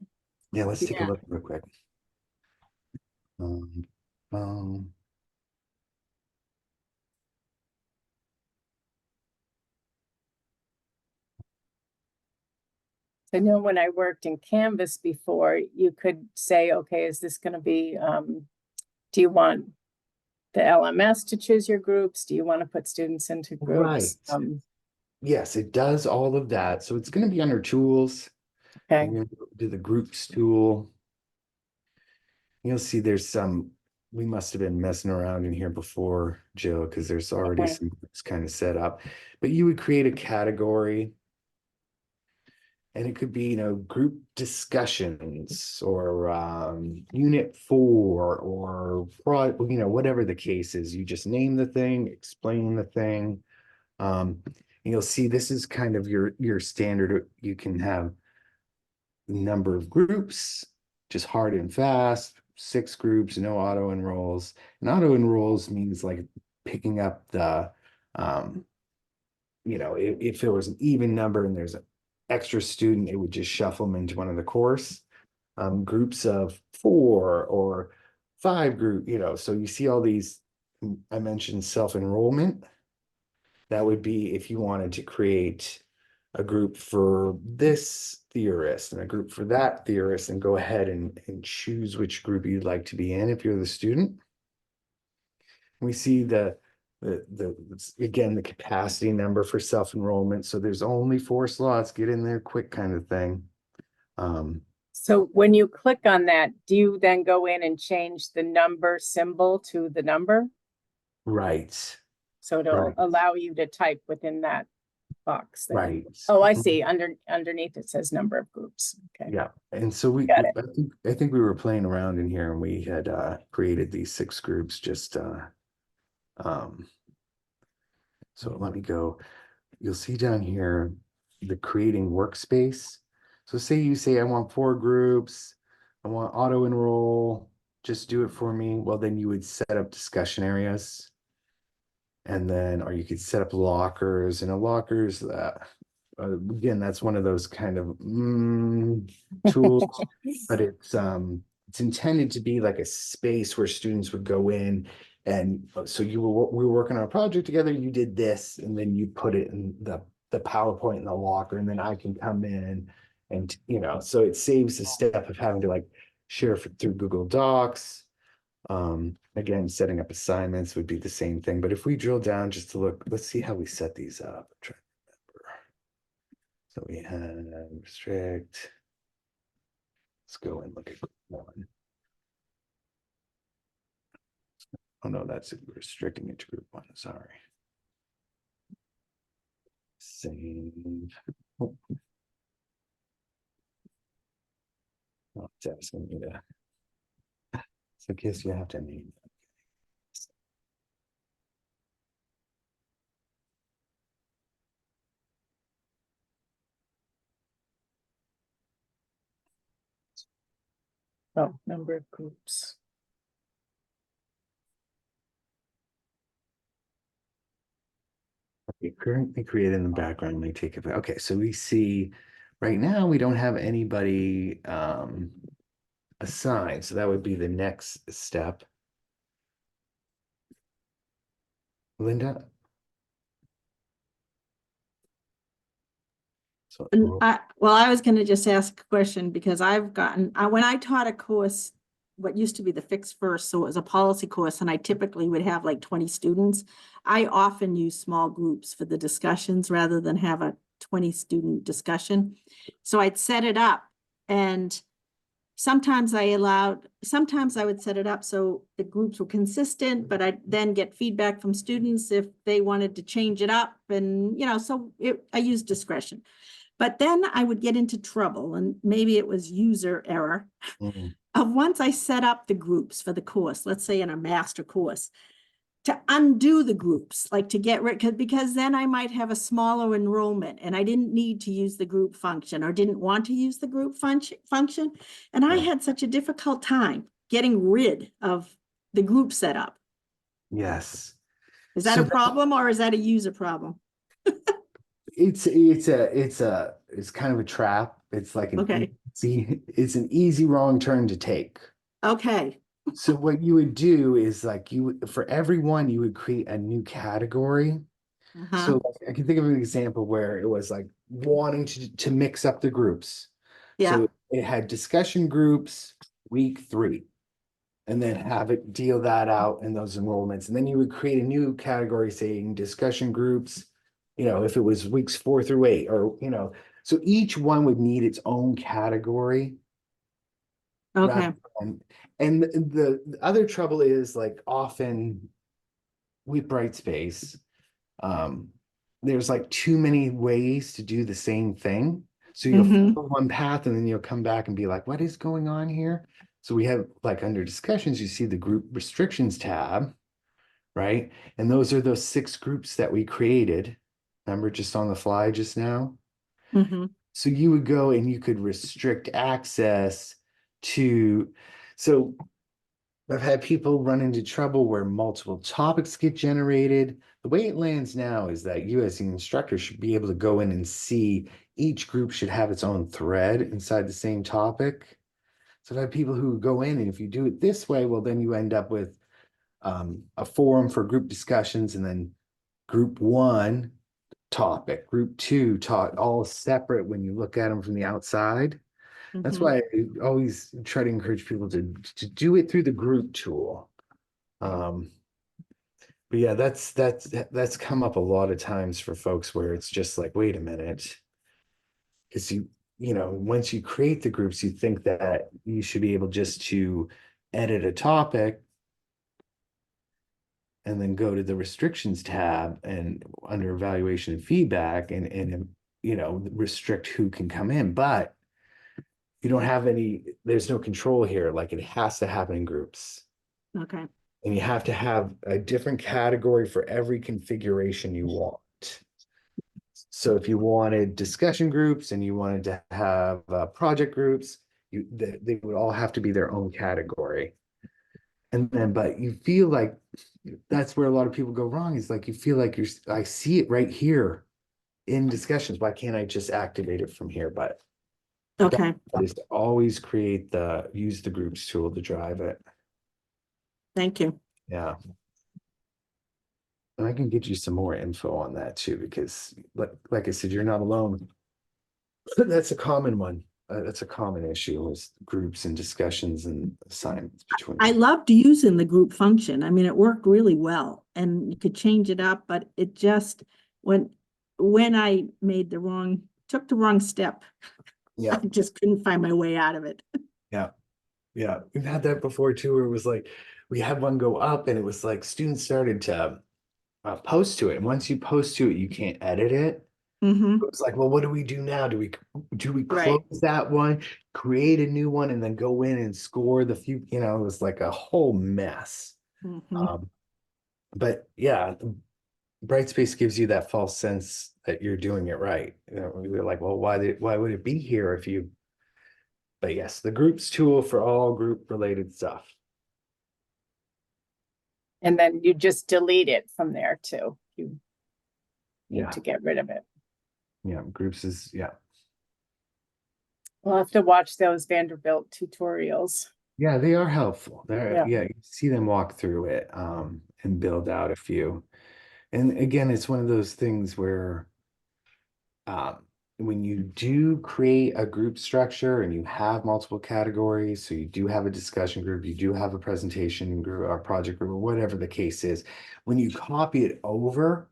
Speaker 2: yeah, let's take a
Speaker 3: Yeah.
Speaker 2: look real quick. Um, um,
Speaker 1: I know when I worked in Canvas before, you could say, okay, is this going to be, do you want the LMS to choose your groups? Do you want to put students into groups?
Speaker 2: Right. Yes, it does all of that. So it's going to be under tools.
Speaker 1: Okay,
Speaker 2: You're going to do the groups tool. You'll see we must have been messing around in here before, Jill, because there's already
Speaker 1: Okay.
Speaker 2: some groups kind of set up. But you would create a category, and it could be, group discussions, or unit 4, or whatever the case is. You just name the thing, explain the thing. And you'll see this is kind of your standard. You can have number of groups, just hard and fast, 6 groups, no auto enrolls. And auto enrolls means like picking up the, if there was an even number and there's an extra student, it would just shuffle them into one of the course. Groups of 4 or 5 so you see all these. I mentioned self-enrollment. That would be if you wanted to create a group for this theorist and a group for that theorist, and go ahead and choose which group you'd like to be in if you're the student. We see again, the capacity number for self-enrollment. So there's only 4 slots, get in there quick kind of thing.
Speaker 1: So when you click on that, do you then go in and change the number symbol to the number?
Speaker 2: Right,
Speaker 1: So it'll
Speaker 2: Right.
Speaker 1: allow you to type within that box there.
Speaker 2: right.
Speaker 1: Oh, I see. Underneath it says number of groups. Okay.
Speaker 2: Yeah, and so
Speaker 1: Got it.
Speaker 2: I think we were playing around in here, and we had created these 6 groups just so let me go. You'll see down here the creating workspace. So you say I want 4 groups, I want auto enroll, just do it for me. Well, then you would set up discussion areas, and then, or you could set up lockers, and a lockers again, that's one of those kind of tools, but it's intended to be like a space where students would go in. And so we were working on a project together, you did this, and then you put it in the PowerPoint in the locker, and then I can come in and, so it saves the step of having to like share through Google Docs. Again, setting up assignments would be the same thing. But if we drill down just to look, let's see how we set these up. I'm trying to remember. So we have restrict. Let's go and look at group 1. Oh no, that's restricting it to group 1. Sorry. Save. Oh, it's asking me to. So I guess you have to name.
Speaker 1: Oh, number of groups.
Speaker 2: Currently created in the background may take it. Okay, so we see right now we don't have anybody assigned, so that would be the next step. Linda? So,
Speaker 3: And I was gonna just ask a question because I've gotten, when I taught a course, what used to be the Fix First, so it was a policy course, and I typically would have like 20 students. I often use small groups for the discussions rather than have a 20 student discussion. So I'd set it up, and sometimes I would set it up so the groups were consistent, but I'd then get feedback from students if they wanted to change it up, and so I use discretion. But then I would get into trouble, and maybe it was user error.
Speaker 2: mm,
Speaker 3: Once I set up the groups for the course, let's say in a master course, to undo the groups, like to get rid, because then I might have a smaller enrollment and I didn't need to use the group function or didn't want to use the group function. And I
Speaker 2: Yeah.
Speaker 3: had such a difficult time getting rid of the group setup.
Speaker 2: yes.
Speaker 3: Is that
Speaker 2: So
Speaker 3: a problem or is that a user problem?
Speaker 2: It's kind of a trap. It's like
Speaker 3: Okay.
Speaker 2: it's an easy wrong turn to take.
Speaker 3: Okay.
Speaker 2: So what you would do is like for everyone you would create a new category.
Speaker 3: Uh-huh.
Speaker 2: So like, I can think of an example where it was like wanting to mix up the groups.
Speaker 3: Yeah.
Speaker 2: So it had discussion groups week 3, and then have it deal that out in those enrollments. And then you would create a new category saying discussion groups, if it was weeks 4 through 8, or, so each one would need its own category.
Speaker 3: Okay.
Speaker 2: And the other trouble is like often with Brightspace, there's like too many ways to do the same thing. So you'll
Speaker 3: Mhm.
Speaker 2: follow one path and then you'll come back and be like, what is going on here? So we have like under discussions, you see the group restrictions tab, right? And those are those 6 groups that we created. Remember, just on the fly just now?
Speaker 3: Mhm.
Speaker 2: So you would go and you could restrict access to, so I've had people run into trouble where multiple topics get generated. The way it lands now is that you as the instructor should be able to go in and see each group should have its own thread inside the same topic. So I've had people who go in, and if you do it this way, well, then you end up with a forum for group discussions, and then group 1 topic, group 2 taught all separate when you look at them from the outside. That's
Speaker 3: Mhm.
Speaker 2: why I always try to encourage people to do it through the group tool. But yeah, that's come up a lot of times for folks where it's just like, wait a minute, because once you create the groups, you think that you should be able just to edit a topic and then go to the restrictions tab and under evaluation and feedback and restrict who can come in, but you don't have there's no control here. Like it has to happen in groups.
Speaker 3: Okay.
Speaker 2: And you have to have a different category for every configuration you want. So if you wanted discussion groups and you wanted to have project groups, they would all have to be their own category. And then, but you feel like that's where a lot of people go wrong, is like you feel like I see it right here in discussions. Why can't I just activate it from here? But
Speaker 3: Okay.
Speaker 2: is to always use the groups tool to drive it.
Speaker 3: Thank you.
Speaker 2: Yeah. And I can get you some more info on that too, because like I said, you're not alone. That's a common one. That's a common issue, is groups and discussions and assignments between.
Speaker 3: I loved using the group function. I mean, it worked really well and you could change it up, but it just, when I took the wrong step,
Speaker 2: Yeah.
Speaker 3: I just couldn't find my way out of it.
Speaker 2: Yeah. Yeah. We've had that before too, where it was like, we had one go up and it was like students started to post to it. And once you post to it, you can't edit it.
Speaker 3: Mhm.
Speaker 2: It was like, well, what do we do now? Do we
Speaker 3: Right.
Speaker 2: close that one, create a new one, and then go in and score the few, it was like a whole mess.
Speaker 3: Mhm.
Speaker 2: But yeah, Brightspace gives you that false sense that you're doing it right. We're like, well, why would it be here if you, but yes, the groups tool for all group related stuff.
Speaker 1: And then you just delete it from there too. need
Speaker 2: Yeah.
Speaker 1: to get rid of it.
Speaker 2: Yeah, groups is, yeah.
Speaker 1: We'll have to watch those Vanderbilt tutorials.
Speaker 2: Yeah, they are helpful. They're,
Speaker 1: Yeah.
Speaker 2: yeah, you see them walk through it, and build out a few. And again, it's one of those things where, when you do create a group structure and you have multiple categories, so you do have a discussion group, you do have a presentation group or project group, or whatever the case is, when you copy it over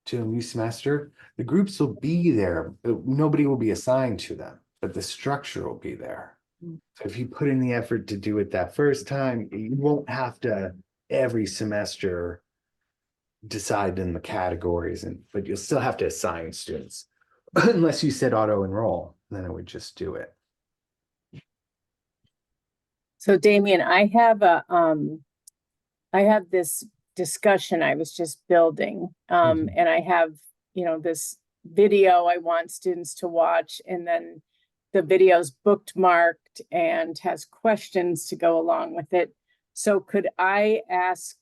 Speaker 2: to a new semester, the groups will be there, but nobody will be assigned to them, but the structure will be there. So if you put in the effort to do it that first time, you won't have to every semester decide in the categories, but you'll still have to assign students. Unless you said auto enroll, then it would just do it.
Speaker 1: So Damien, I have this discussion I was just building,
Speaker 2: Mhm.
Speaker 1: and I have, this video I want students to watch, and then the video's bookmarked and has questions to go along with it. So could I ask,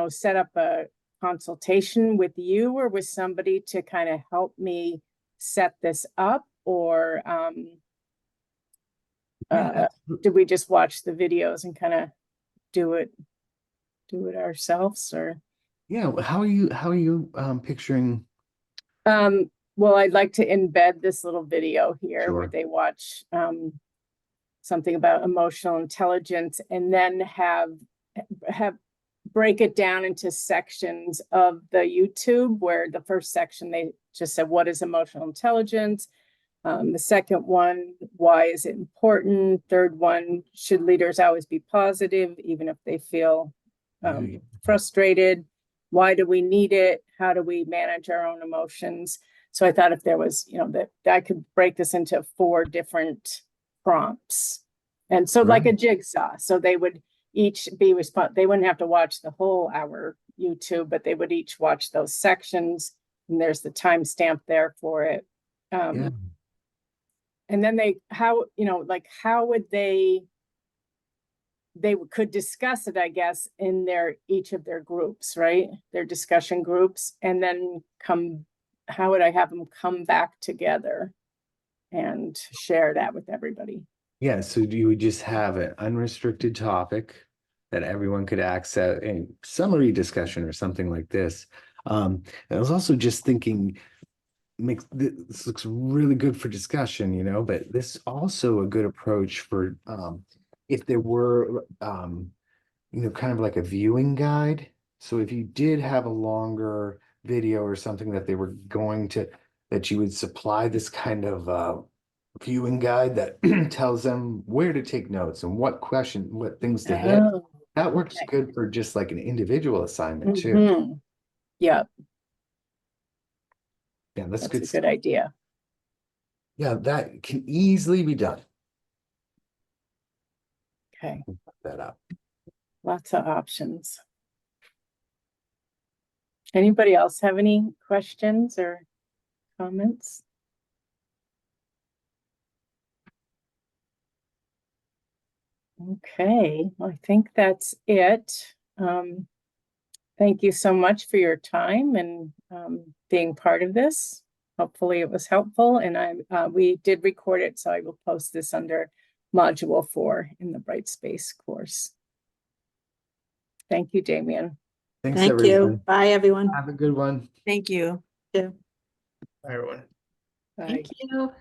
Speaker 1: set up a consultation with you or with somebody to kind of help me set this up, or do we just watch the videos and kind of do it ourselves, or?
Speaker 2: Yeah, how are you picturing?
Speaker 1: Well, I'd like to embed this little video here where
Speaker 2: Sure.
Speaker 1: they watch something about emotional intelligence, and then have break it down into sections of the YouTube, where the first section they just said, what is emotional intelligence? The second one, why is it important? Third one, should leaders always be positive, even if they feel frustrated? Why do we need it? How do we manage our own emotions? So I thought if there was, that I could break this into 4 different prompts. And so like a jigsaw, so they would each be they wouldn't have to watch the whole hour YouTube, but they would each watch those sections, and there's the timestamp there for it.
Speaker 2: Yeah.
Speaker 1: And then how would they could discuss it, I guess, in each of their groups, right? Their discussion groups, and then how would I have them come back together and share that with everybody?
Speaker 2: Yeah, so you would just have an unrestricted topic that everyone could access, a summary discussion or something like this. I was also just thinking, this looks really good for discussion, but this is also a good approach for if there were kind of like a viewing guide. So if you did have a longer video or something that that you would supply this kind of viewing guide that tells them where to take notes and what things to hit.
Speaker 1: Oh,
Speaker 2: That works
Speaker 1: okay.
Speaker 2: good for just like an individual assignment too.
Speaker 1: Mhm. Yeah,
Speaker 2: Yeah, that's
Speaker 1: that's
Speaker 2: good
Speaker 1: a
Speaker 2: stuff.
Speaker 1: good idea.
Speaker 2: Yeah, that can easily be done.
Speaker 1: Okay,
Speaker 2: Put that up.
Speaker 1: lots of options. Anybody else have any questions or comments? Okay, well, I think that's it. Thank you so much for your time and being part of this. Hopefully it was helpful, and we did record it, so I will post this under Module 4 in the Bright Space course. Thank you, Damien.
Speaker 2: Thanks,
Speaker 3: Thank you.
Speaker 2: everyone.
Speaker 3: Bye, everyone.
Speaker 2: Have a good one.
Speaker 5: Thank you.
Speaker 3: Yeah.
Speaker 2: Bye, everyone.
Speaker 1: Bye.
Speaker 4: Thank you.